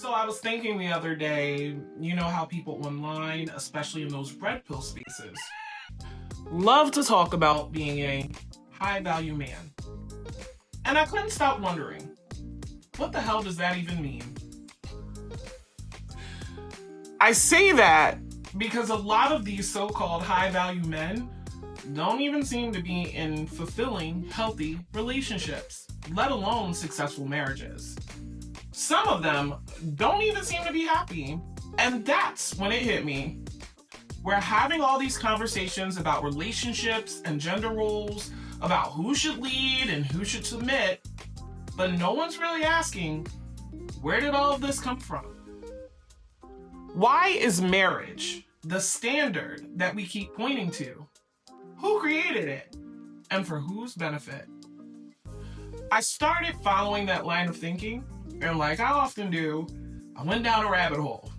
So I was thinking the other day, you know how people online, especially in those red pill spaces, love to talk about being a high value man. And I couldn't stop wondering, what the hell does that even mean? I say that because a lot of these so-called high value men don't even seem to be in fulfilling, healthy relationships, let alone successful marriages. Some of them don't even seem to be happy. And that's when it hit me. We're having all these conversations about relationships and gender roles, about who should lead and who should submit, but no one's really asking, where did all of this come from? Why is marriage the standard that we keep pointing to? Who created it? And for whose benefit? I started following that line of thinking, and like I often do, I went down a rabbit hole.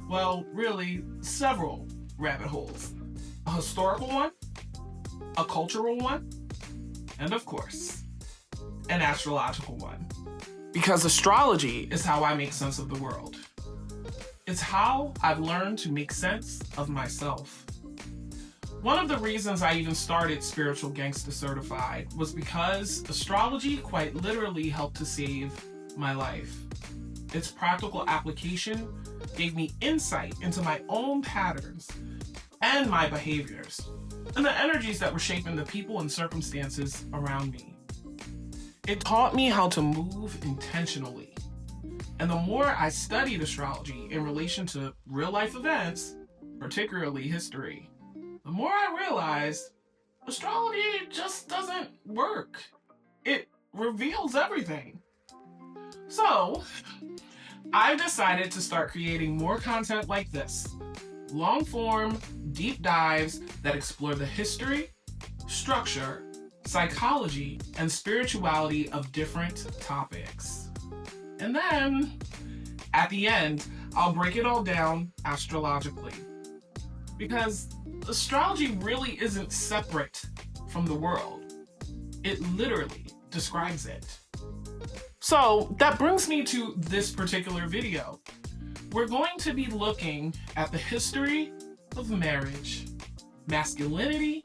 Well, really, several rabbit holes. A historical one, a cultural one, and of course, an astrological one. Because astrology is how I make sense of the world. It's how I've learned to make sense of myself. One of the reasons I even started Spiritual Gangsta Certified was because astrology quite literally helped to save my life. Its practical application gave me insight into my own patterns and my behaviors, and the energies that were shaping the people and circumstances around me. It taught me how to move intentionally. And the more I studied astrology in relation to real life events, particularly history, the more I realized astrology just doesn't work. It reveals everything. So, I've decided to start creating more content like this. Long form, deep dives that explore the history, structure, psychology, and spirituality of different topics. And then, at the end, I'll break it all down astrologically. Because astrology really isn't separate from the world. It literally describes it. So that brings me to this particular video. We're going to be looking at the history of marriage, masculinity,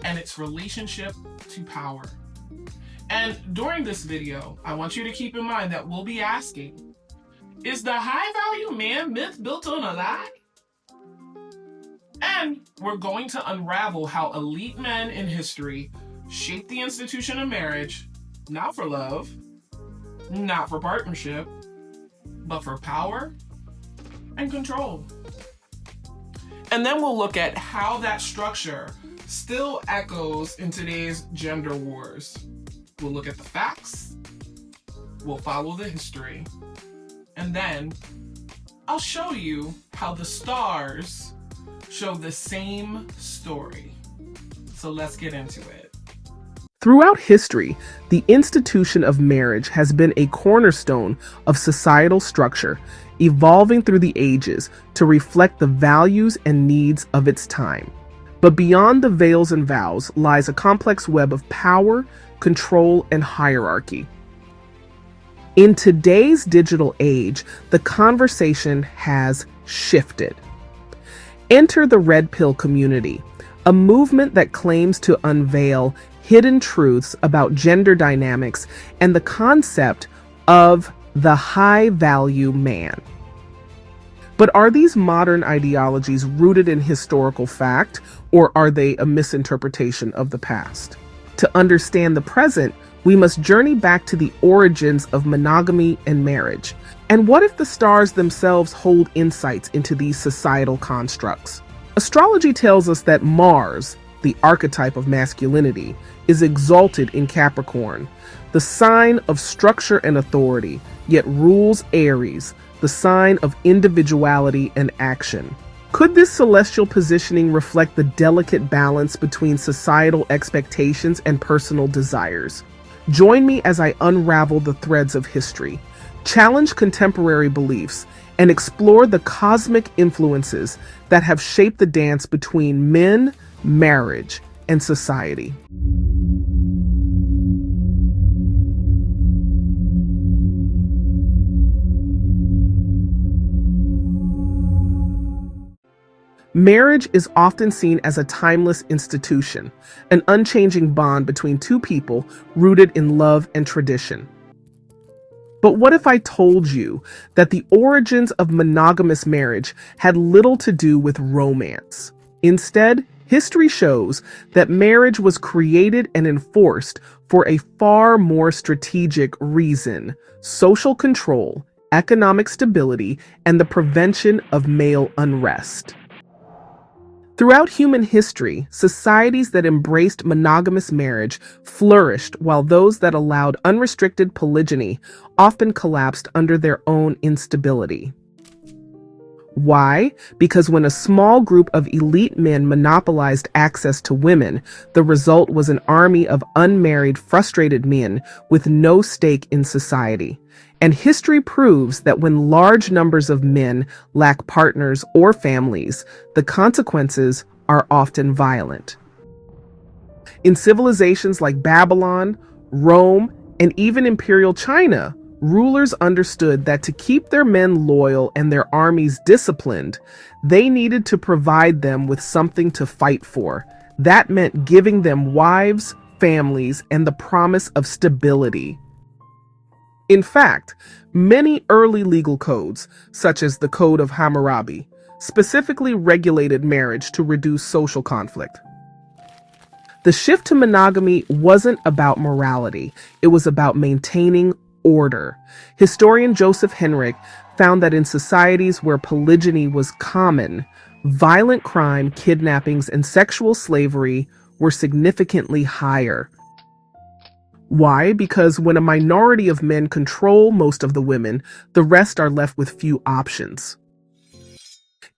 and its relationship to power. And during this video, I want you to keep in mind that we'll be asking, is the high value man myth built on a lie? And we're going to unravel how elite men in history shaped the institution of marriage, not for love, not for partnership, but for power and control. And then we'll look at how that structure still echoes in today's gender wars. We'll look at the facts, we'll follow the history, and then I'll show you how the stars show the same story. So let's get into it. Throughout history, the institution of marriage has been a cornerstone of societal structure, evolving through the ages to reflect the values and needs of its time. But beyond the veils and vows lies a complex web of power, control, and hierarchy. In today's digital age, the conversation has shifted. Enter the Red Pill community, a movement that claims to unveil hidden truths about gender dynamics and the concept of the high-value man. But are these modern ideologies rooted in historical fact, or are they a misinterpretation of the past? To understand the present, we must journey back to the origins of monogamy and marriage. And what if the stars themselves hold insights into these societal constructs? Astrology tells us that Mars, the archetype of masculinity, is exalted in Capricorn, the sign of structure and authority, yet rules Aries, the sign of individuality and action. Could this celestial positioning reflect the delicate balance between societal expectations and personal desires? Join me as I unravel the threads of history, challenge contemporary beliefs, and explore the cosmic influences that have shaped the dance between men, marriage, and society. Marriage is often seen as a timeless institution, an unchanging bond between two people rooted in love and tradition. But what if I told you that the origins of monogamous marriage had little to do with romance? Instead, history shows that marriage was created and enforced for a far more strategic reason: social control, economic stability, and the prevention of male unrest. Throughout human history, societies that embraced monogamous marriage flourished, while those that allowed unrestricted polygyny often collapsed under their own instability. Why? Because when a small group of elite men monopolized access to women, the result was an army of unmarried, frustrated men with no stake in society. And history proves that when large numbers of men lack partners or families, the consequences are often violent. In civilizations like Babylon, Rome, and even Imperial China, rulers understood that to keep their men loyal and their armies disciplined, they needed to provide them with something to fight for. That meant giving them wives, families, and the promise of stability. In fact, many early legal codes, such as the Code of Hammurabi, specifically regulated marriage to reduce social conflict. The shift to monogamy wasn't about morality, it was about maintaining order. Historian Joseph Henrich found that in societies where polygyny was common, violent crime, kidnappings, and sexual slavery were significantly higher. Why? Because when a minority of men control most of the women, the rest are left with few options.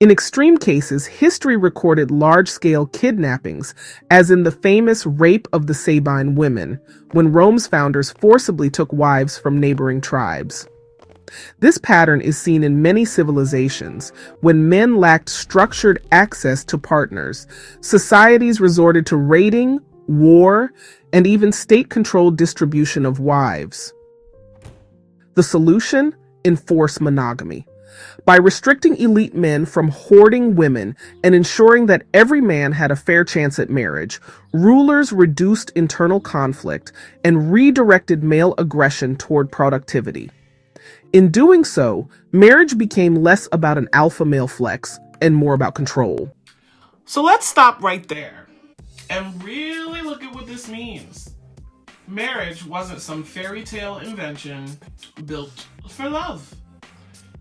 In extreme cases, history recorded large-scale kidnappings, as in the famous rape of the Sabine women, when Rome's founders forcibly took wives from neighboring tribes. This pattern is seen in many civilizations. When men lacked structured access to partners, societies resorted to raiding, war, and even state-controlled distribution of wives. The solution? Enforce monogamy. By restricting elite men from hoarding women and ensuring that every man had a fair chance at marriage, rulers reduced internal conflict and redirected male aggression toward productivity. In doing so, marriage became less about an alpha male flex and more about control. So let's stop right there and really look at what this means. Marriage wasn't some fairy tale invention built for love.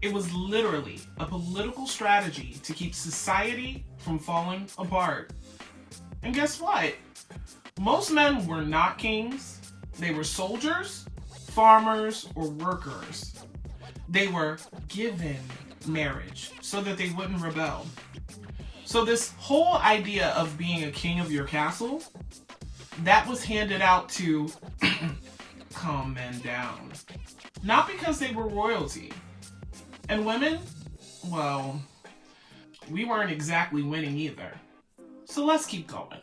It was literally a political strategy to keep society from falling apart. And guess what? Most men were not kings. They were soldiers, farmers, or workers. They were given marriage so that they wouldn't rebel. So this whole idea of being a king of your castle, that was handed out to calm men down. Not because they were royalty. And women, well, we weren't exactly winning either. So let's keep going.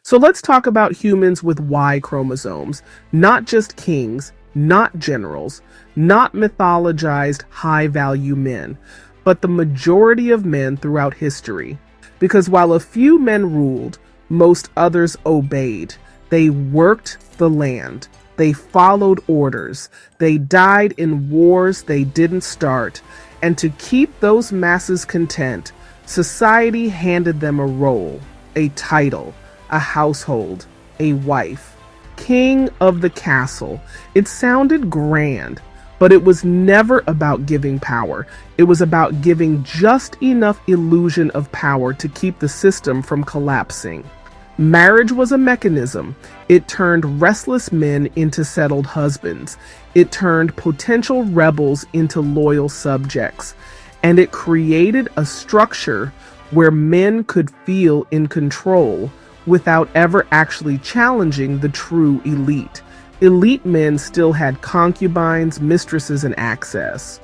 So let's talk about humans with Y chromosomes, not just kings, not generals, not mythologized high-value men, but the majority of men throughout history. Because while a few men ruled, most others obeyed. They worked the land. They followed orders. They died in wars they didn't start. And to keep those masses content, society handed them a role, a title, a household, a wife. King of the castle. It sounded grand, but it was never about giving power. It was about giving just enough illusion of power to keep the system from collapsing. Marriage was a mechanism. It turned restless men into settled husbands. It turned potential rebels into loyal subjects. And it created a structure where men could feel in control without ever actually challenging the true elite. Elite men still had concubines, mistresses, and access.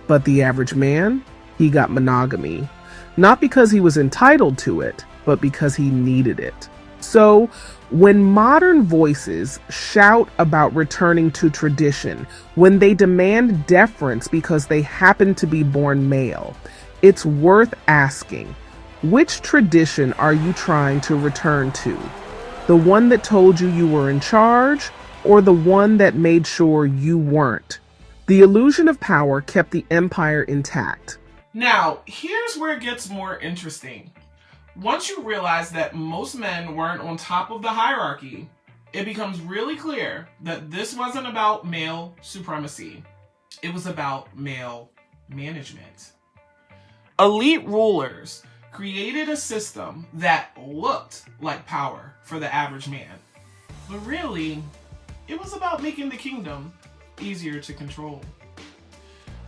But the average man, he got monogamy. Not because he was entitled to it, but because he needed it. So, when modern voices shout about returning to tradition, when they demand deference because they happen to be born male, it's worth asking, Which tradition are you trying to return to? The one that told you were in charge, or the one that made sure you weren't? The illusion of power kept the empire intact. Now, here's where it gets more interesting. Once you realize that most men weren't on top of the hierarchy, it becomes really clear that this wasn't about male supremacy. It was about male management. Elite rulers created a system that looked like power for the average man. But really, it was about making the kingdom easier to control.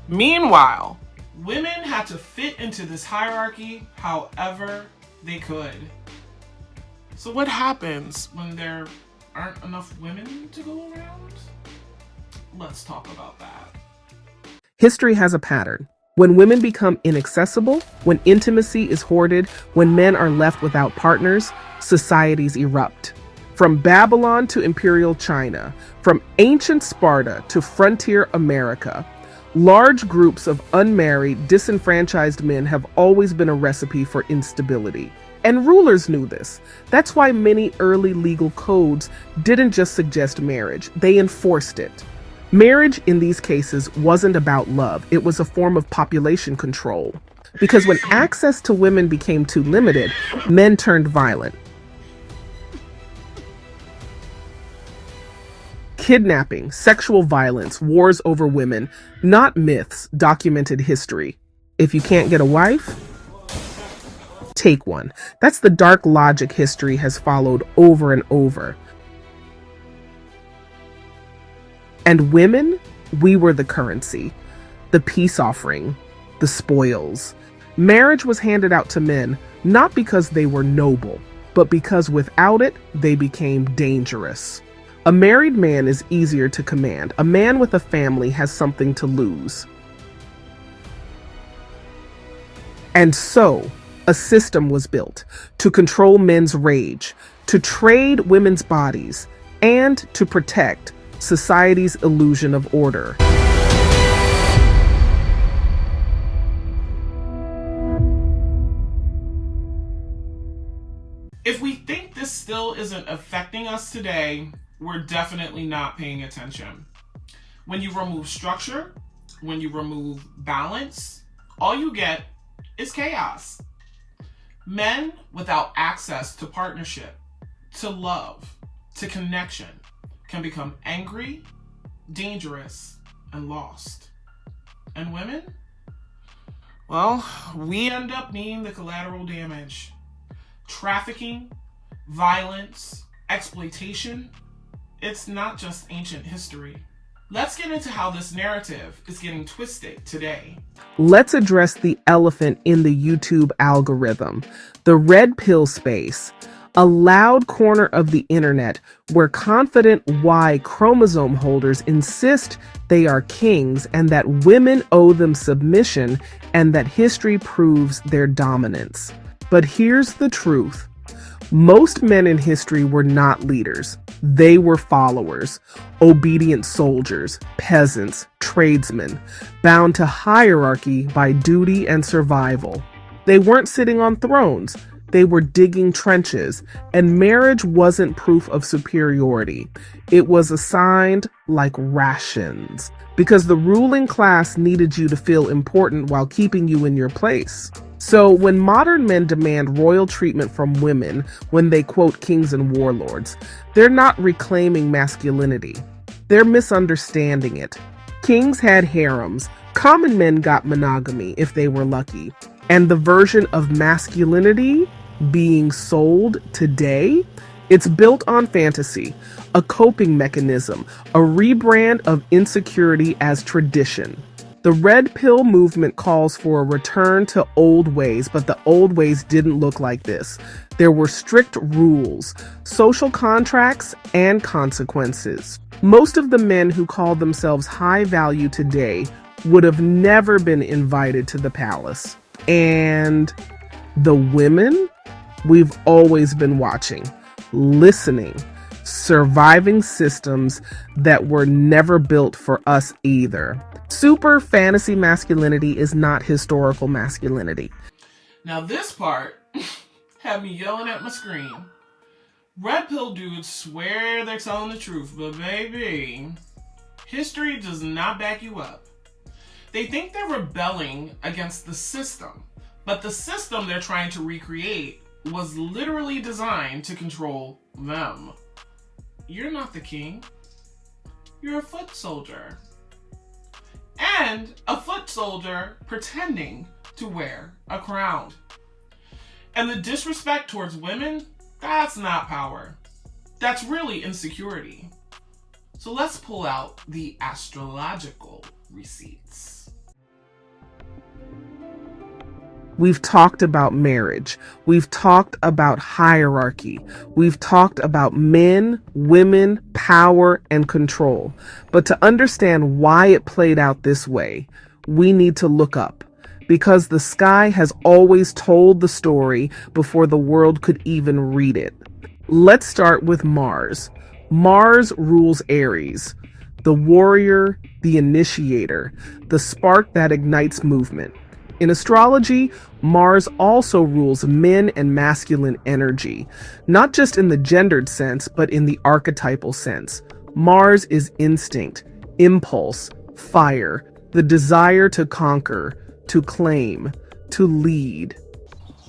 Meanwhile, women had to fit into this hierarchy however they could. So what happens when there aren't enough women to go around? Let's talk about that. History has a pattern. When women become inaccessible, when intimacy is hoarded, when men are left without partners, societies erupt. From Babylon to Imperial China, from ancient Sparta to frontier America, large groups of unmarried, disenfranchised men have always been a recipe for instability. And rulers knew this. That's why many early legal codes didn't just suggest marriage, they enforced it. Marriage in these cases wasn't about love, it was a form of population control. Because when access to women became too limited, men turned violent. Kidnapping, sexual violence, wars over women, not myths, documented history. If you can't get a wife, take one. That's the dark logic history has followed over and over. And women, we were the currency, the peace offering, the spoils. Marriage was handed out to men, not because they were noble, but because without it, they became dangerous. A married man is easier to command. A man with a family has something to lose. And so, a system was built to control men's rage, to trade women's bodies, and to protect society's illusion of order. If we think this still isn't affecting us today, we're definitely not paying attention. When you remove structure, when you remove balance, all you get is chaos. Men without access to partnership, to love, to connection, can become angry, dangerous, and lost. And women? Well, we end up being the collateral damage. Trafficking, violence, exploitation. It's not just ancient history. Let's get into how this narrative is getting twisted today. Let's address the elephant in the YouTube algorithm, the red pill space, a loud corner of the internet where confident Y chromosome holders insist they are kings and that women owe them submission and that history proves their dominance. But here's the truth. Most men in history were not leaders. They were followers, obedient soldiers, peasants, tradesmen, bound to hierarchy by duty and survival. They weren't sitting on thrones. They were digging trenches, and marriage wasn't proof of superiority. It was assigned like rations, because the ruling class needed you to feel important while keeping you in your place. So when modern men demand royal treatment from women when they quote kings and warlords, they're not reclaiming masculinity. They're misunderstanding it. Kings had harems. Common men got monogamy if they were lucky. And the version of masculinity being sold today, it's built on fantasy, a coping mechanism, a rebrand of insecurity as tradition. The red pill movement calls for a return to old ways, but the old ways didn't look like this. There were strict rules, social contracts, and consequences. Most of the men who call themselves high value today would have never been invited to the palace. And the women, we've always been watching, listening, surviving systems that were never built for us either. Super fantasy masculinity is not historical masculinity. Now this part Had me yelling at my screen. Red pill dudes swear they're telling the truth, but baby, history does not back you up. They think they're rebelling against the system, but the system they're trying to recreate was literally designed to control them. You're not the king. You're a foot soldier. And a foot soldier pretending to wear a crown. And the disrespect towards women, that's not power. That's really insecurity. So let's pull out the astrological receipts. We've talked about marriage. We've talked about hierarchy. We've talked about men, women, power, and control. But to understand why it played out this way, we need to look up. Because the sky has always told the story before the world could even read it. Let's start with Mars. Mars rules Aries, the warrior, the initiator, the spark that ignites movement. In astrology, Mars also rules men and masculine energy, not just in the gendered sense, but in the archetypal sense. Mars is instinct, impulse, fire, the desire to conquer, to claim, to lead.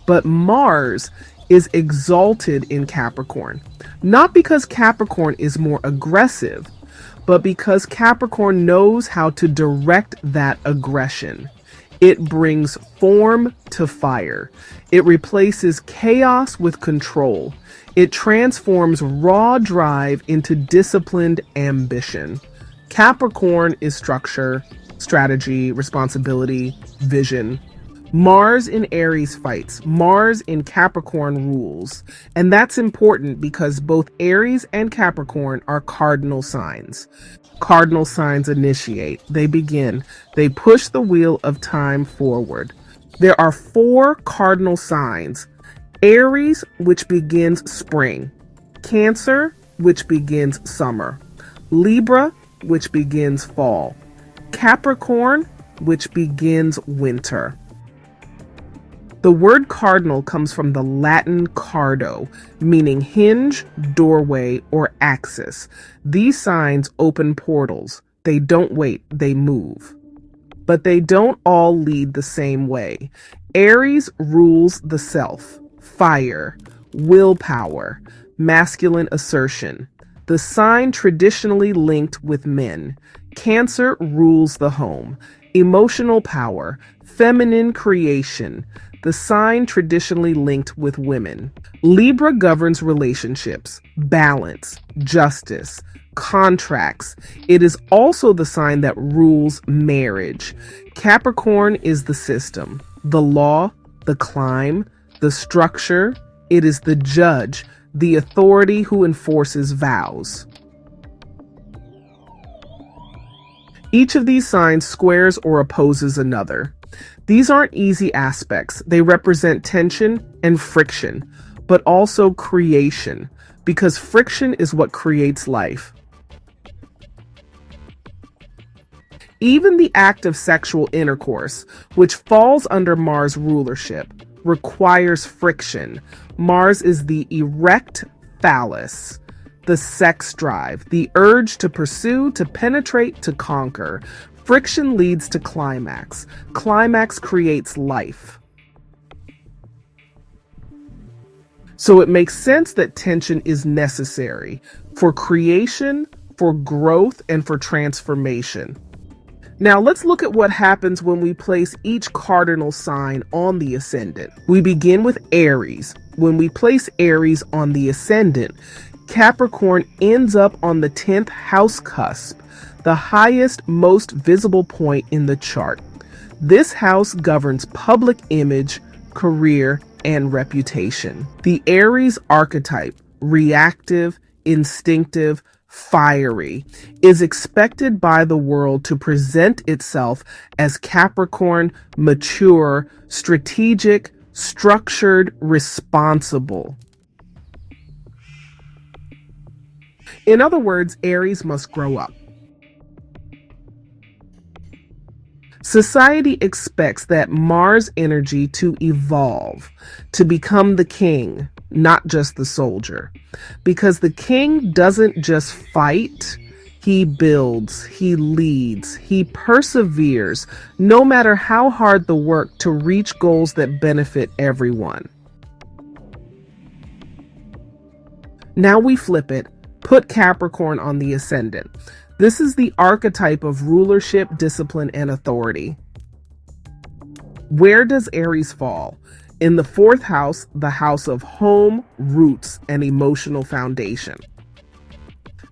But Mars is exalted in Capricorn, not because Capricorn is more aggressive, but because Capricorn knows how to direct that aggression. It brings form to fire. It replaces chaos with control. It transforms raw drive into disciplined ambition. Capricorn is structure, strategy, responsibility, vision. Mars in Aries fights. Mars in Capricorn rules. And that's important because both Aries and Capricorn are cardinal signs. Cardinal signs initiate. They begin. They push the wheel of time forward. There are 4 cardinal signs. Aries, which begins spring. Cancer, which begins summer. Libra, which begins fall. Capricorn, which begins winter. The word cardinal comes from the Latin cardo, meaning hinge, doorway, or axis. These signs open portals. They don't wait, they move. But they don't all lead the same way. Aries rules the self, fire, willpower, masculine assertion. The sign traditionally linked with men. Cancer rules the home, emotional power, feminine creation. The sign traditionally linked with women. Libra governs relationships, balance, justice, contracts. It is also the sign that rules marriage. Capricorn is the system, the law, the climb, the structure. It is the judge, the authority who enforces vows. Each of these signs squares or opposes another. These aren't easy aspects. They represent tension and friction, but also creation, because friction is what creates life. Even the act of sexual intercourse, which falls under Mars rulership, requires friction. Mars is the erect phallus, the sex drive, the urge to pursue, to penetrate, to conquer. Friction leads to climax. Climax creates life. So it makes sense that tension is necessary for creation, for growth, and for transformation. Now let's look at what happens when we place each cardinal sign on the ascendant. We begin with Aries. When we place Aries on the ascendant, Capricorn ends up on the 10th house cusp, the highest, most visible point in the chart. This house governs public image, career, and reputation. The Aries archetype, reactive, instinctive, fiery, is expected by the world to present itself as Capricorn, mature, strategic, structured, responsible. In other words, Aries must grow up. Society expects that Mars energy to evolve, to become the king, not just the soldier. Because the king doesn't just fight, he builds, he leads, he perseveres, no matter how hard the work to reach goals that benefit everyone. Now we flip it, put Capricorn on the ascendant. This is the archetype of rulership, discipline, and authority. Where does Aries fall? In the fourth house, the house of home, roots, and emotional foundation.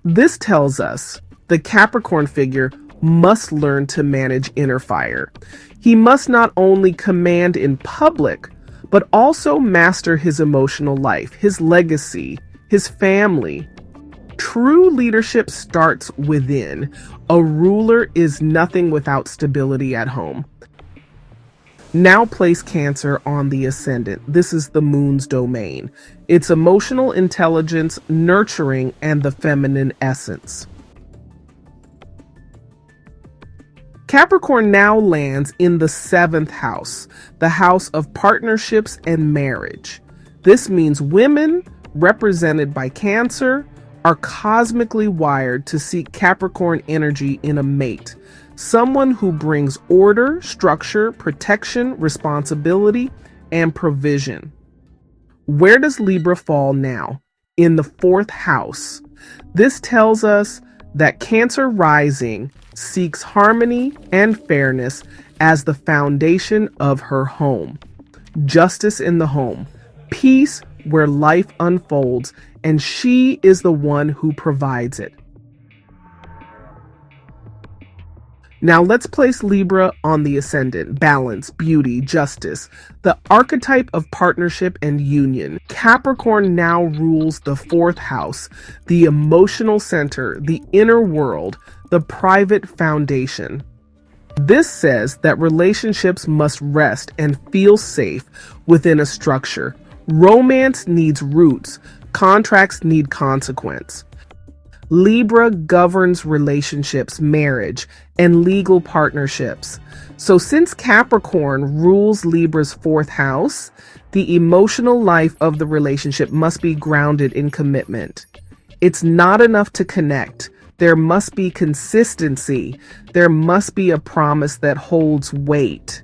This tells us the Capricorn figure must learn to manage inner fire. He must not only command in public, but also master his emotional life, his legacy, his family. True leadership starts within. A ruler is nothing without stability at home. Now place Cancer on the ascendant. This is the moon's domain. It's emotional intelligence, nurturing, and the feminine essence. Capricorn now lands in the seventh house, the house of partnerships and marriage. This means women, represented by Cancer, are cosmically wired to seek Capricorn energy in a mate, someone who brings order, structure, protection, responsibility, and provision. Where does Libra fall now? In the fourth house. This tells us that Cancer rising seeks harmony and fairness as the foundation of her home. Justice in the home, peace where life unfolds, and she is the one who provides it. Now let's place Libra on the ascendant. Balance, beauty, justice, the archetype of partnership and union. Capricorn now rules the fourth house, the emotional center, the inner world, the private foundation. This says that relationships must rest and feel safe within a structure. Romance needs roots. Contracts need consequence. Libra governs relationships, marriage, and legal partnerships. So since Capricorn rules Libra's fourth house, the emotional life of the relationship must be grounded in commitment. It's not enough to connect. There must be consistency. There must be a promise that holds weight.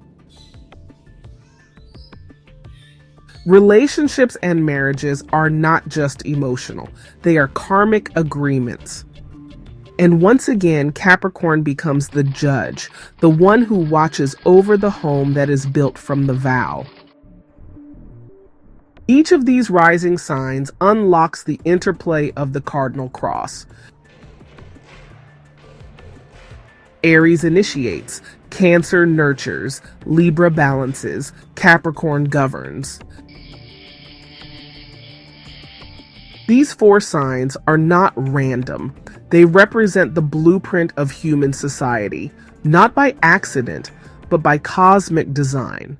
Relationships and marriages are not just emotional. They are karmic agreements. And once again, Capricorn becomes the judge, the one who watches over the home that is built from the vow. Each of these rising signs unlocks the interplay of the cardinal cross. Aries initiates, Cancer nurtures, Libra balances, Capricorn governs. These four signs are not random. They represent the blueprint of human society, not by accident, but by cosmic design.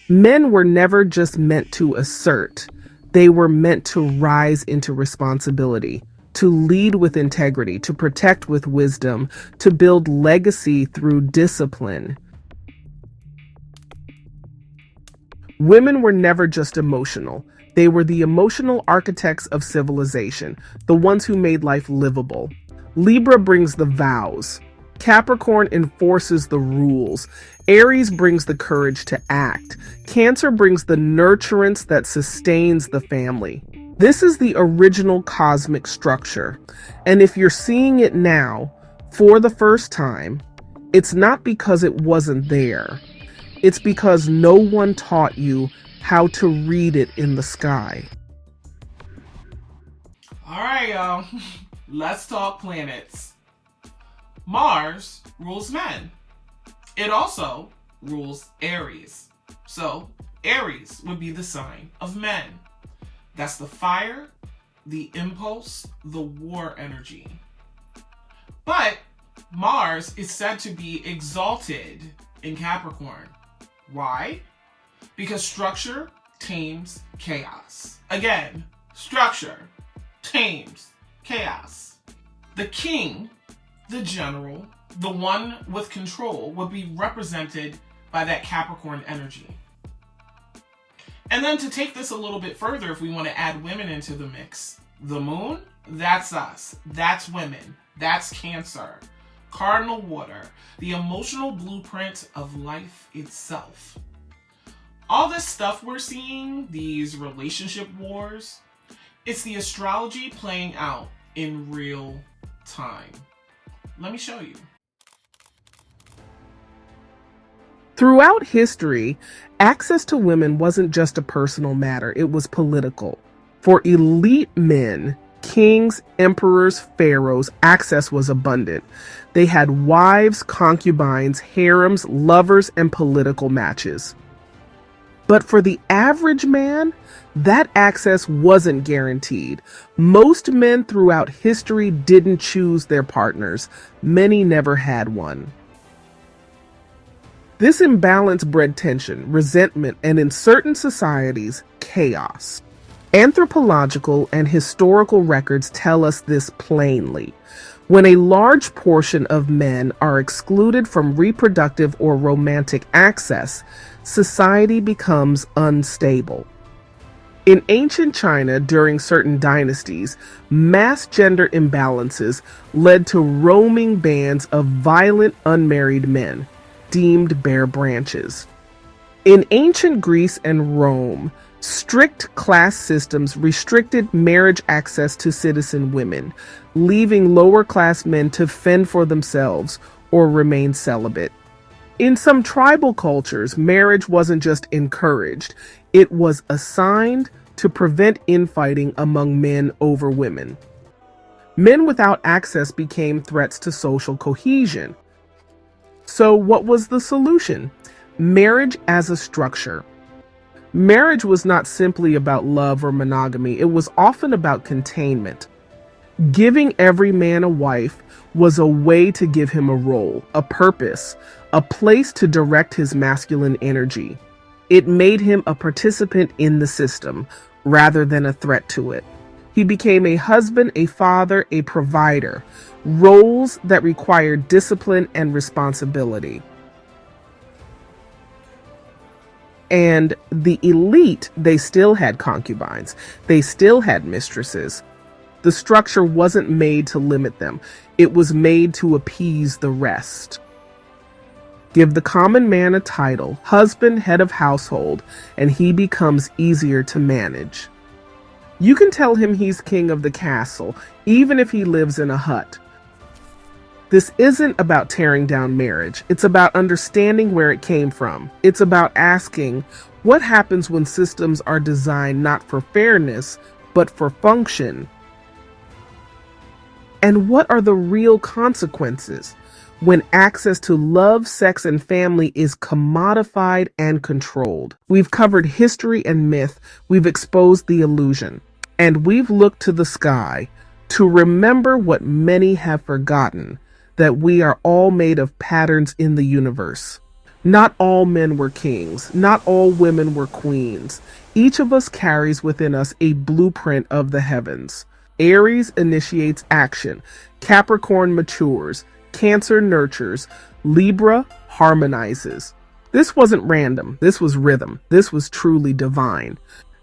Men were never just meant to assert. They were meant to rise into responsibility, to lead with integrity, to protect with wisdom, to build legacy through discipline. Women were never just emotional. They were the emotional architects of civilization, the ones who made life livable. Libra brings the vows. Capricorn enforces the rules. Aries brings the courage to act. Cancer brings the nurturance that sustains the family. This is the original cosmic structure. And if you're seeing it now, for the first time, it's not because it wasn't there. It's because no one taught you how to read it in the sky. All right, y'all. Let's talk planets. Mars rules men. It also rules Aries. So Aries would be the sign of men. That's the fire, the impulse, the war energy. But Mars is said to be exalted in Capricorn. Why? Because structure tames chaos. Again, structure tames chaos. The king, the general, The one with control would be represented by that Capricorn energy. And then to take this a little bit further, if we want to add women into the mix, the moon, that's us. That's women. That's Cancer. Cardinal water, the emotional blueprint of life itself. All this stuff we're seeing, these relationship wars, it's the astrology playing out in real time. Let me show you. Throughout history, access to women wasn't just a personal matter, it was political. For elite men, kings, emperors, pharaohs, access was abundant. They had wives, concubines, harems, lovers, and political matches. But for the average man, that access wasn't guaranteed. Most men throughout history didn't choose their partners. Many never had one. This imbalance bred tension, resentment, and in certain societies, chaos. Anthropological and historical records tell us this plainly. When a large portion of men are excluded from reproductive or romantic access, society becomes unstable. In ancient China, during certain dynasties, mass gender imbalances led to roaming bands of violent unmarried men, deemed bare branches. In ancient Greece and Rome, strict class systems restricted marriage access to citizen women, leaving lower class men to fend for themselves or remain celibate. In some tribal cultures, marriage wasn't just encouraged, it was assigned to prevent infighting among men over women. Men without access became threats to social cohesion. So what was the solution? Marriage as a structure. Marriage was not simply about love or monogamy, it was often about containment. Giving every man a wife was a way to give him a role, a purpose, a place to direct his masculine energy. It made him a participant in the system rather than a threat to it. He became a husband, a father, a provider, roles that required discipline and responsibility. And the elite, they still had concubines. They still had mistresses. The structure wasn't made to limit them. It was made to appease the rest. Give the common man a title, husband, head of household, and he becomes easier to manage. You can tell him he's king of the castle, even if he lives in a hut. This isn't about tearing down marriage. It's about understanding where it came from. It's about asking, what happens when systems are designed not for fairness, but for function? And what are the real consequences when access to love, sex, and family is commodified and controlled? We've covered history and myth. We've exposed the illusion. And we've looked to the sky to remember what many have forgotten, that we are all made of patterns in the universe. Not all men were kings. Not all women were queens. Each of us carries within us a blueprint of the heavens. Aries initiates action. Capricorn matures. Cancer nurtures. Libra harmonizes. This wasn't random. This was rhythm. This was truly divine.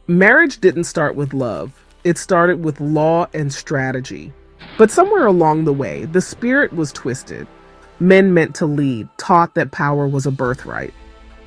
Marriage didn't start with love. It started with law and strategy. But somewhere along the way, the spirit was twisted. Men meant to lead, taught that power was a birthright.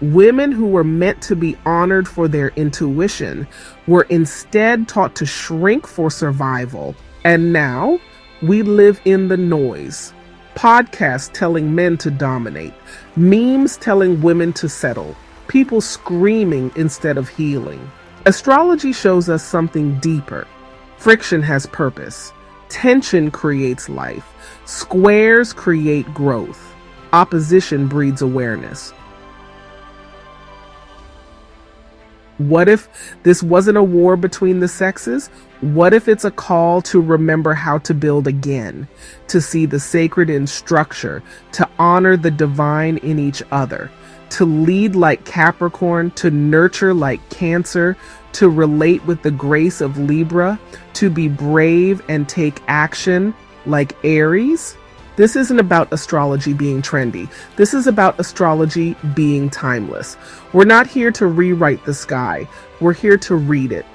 Women who were meant to be honored for their intuition were instead taught to shrink for survival. And now we live in the noise. Podcasts telling men to dominate, memes telling women to settle, people screaming instead of healing. Astrology shows us something deeper. Friction has purpose. Tension creates life. Squares create growth. Opposition breeds awareness. What if this wasn't a war between the sexes? What if it's a call to remember how to build again, to see the sacred in structure, to honor the divine in each other, to lead like Capricorn, to nurture like Cancer, to relate with the grace of Libra, to be brave and take action like Aries? This isn't about astrology being trendy. This is about astrology being timeless. We're not here to rewrite the sky. We're here to read it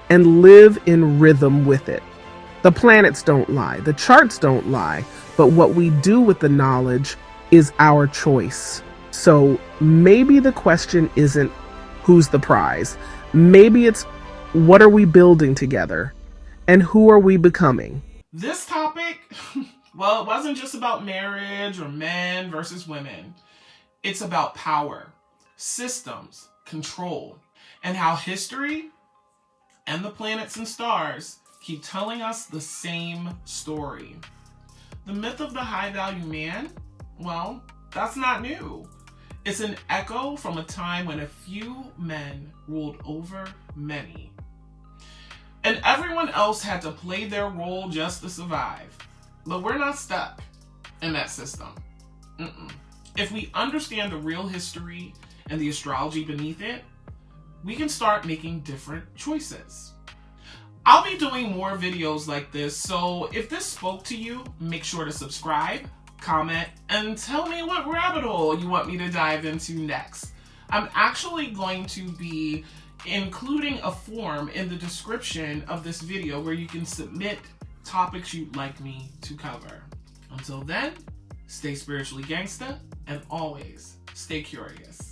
and live in rhythm with it. The planets don't lie. The charts don't lie. But what we do with the knowledge is our choice. So maybe the question isn't who's the prize. Maybe it's what are we building together and who are we becoming? This topic, well, it wasn't just about marriage or men versus women. It's about power, systems, control, and how history and the planets and stars keep telling us the same story. The myth of the high-value man, well, that's not new. It's an echo from a time when a few men ruled over many. And everyone else had to play their role just to survive. But we're not stuck in that system. If we understand the real history and the astrology beneath it, we can start making different choices. I'll be doing more videos like this, so if this spoke to you, make sure to subscribe, comment, and tell me what rabbit hole you want me to dive into next. I'm actually going to be including a form in the description of this video where you can submit topics you'd like me to cover. Until then, stay spiritually gangsta and always stay curious.